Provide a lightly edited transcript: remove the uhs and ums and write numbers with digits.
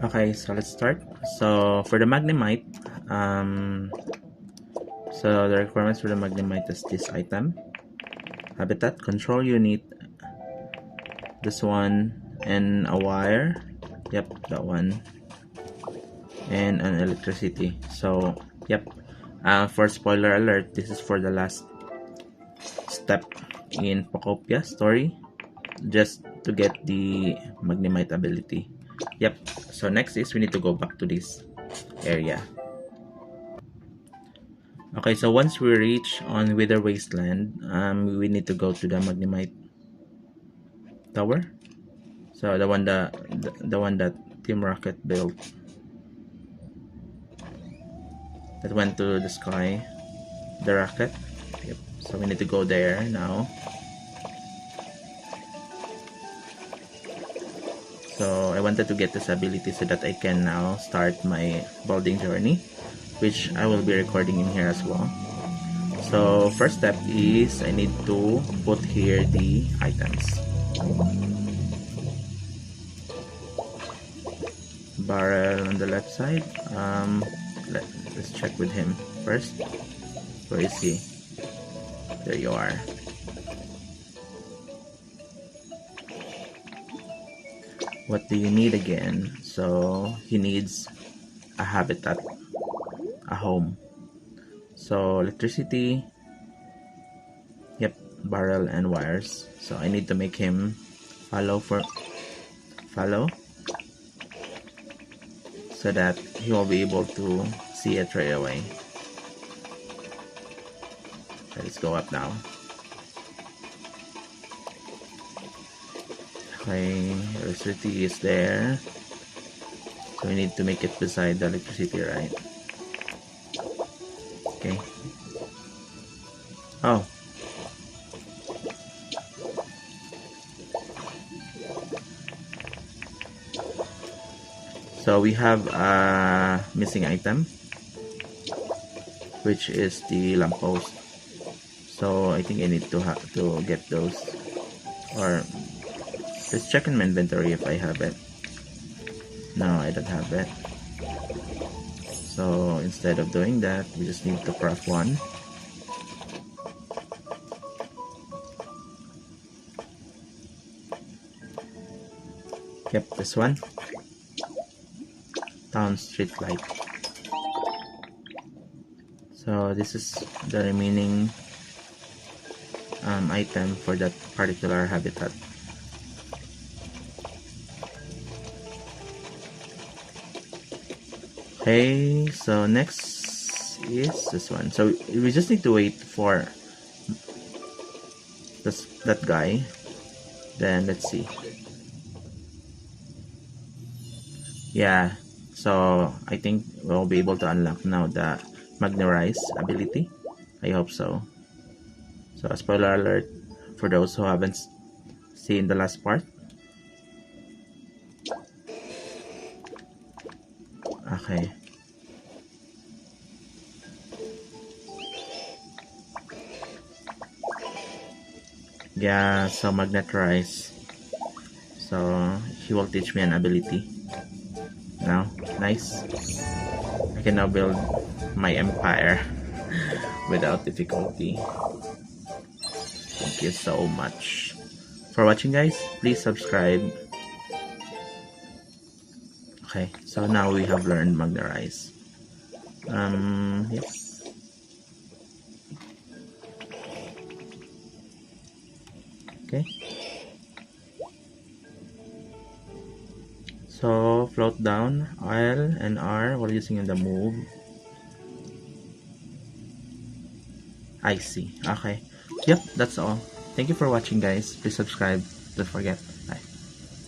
Okay, so let's start. So for the Magnemite, so the requirements for the Magnemite is this item, habitat, control unit, this one, and a wire. Yep, that one, and an electricity. So yep. For spoiler alert, this is for the last step in Pocopia story, just to get the Magnemite ability. Yep. So next is we need to go back to this area. Okay, so once we reach on Wither Wasteland, we need to go to the Magnemite Tower. So the one the one that Team Rocket built, that went to the sky, the rocket. Yep. So we need to go there now. So I wanted to get this ability so that I can now start my building journey, which I will be recording in here as well. So first step is I need to put here the items. Barrel on the left side. Let's check with him first. Where is he? There you are. What do you need again? So he needs a habitat, a home. So electricity, yep, barrel and wires. So I need to make him follow, so that he will be able to see it right away. Let's go up now. Okay, electricity is there. So we need to make it beside the electricity, right? Okay. Oh. So we have a missing item, which is the lamppost. So I think I need to get those, or let's check in my inventory if I have it. No, I don't have it. So instead of doing that, we just need to craft one. Yep, this one. Town street light. So this is the remaining item for that particular habitat. Okay, so next is this one. So we just need to wait for that guy. Then let's see. Yeah, so I think we'll be able to unlock now the Magnerize ability. I hope so. So a spoiler alert for those who haven't seen the last part. Okay. Yeah, so Magnetize. So he will teach me an ability. Now, nice. I can now build my empire without difficulty. Thank you so much for watching, guys. Please subscribe. Okay, so now we have learned Magnerize. Yep. Okay. So float down L and R while using the move. I see. Okay. Yep, that's all. Thank you for watching, guys. Please subscribe. Don't forget.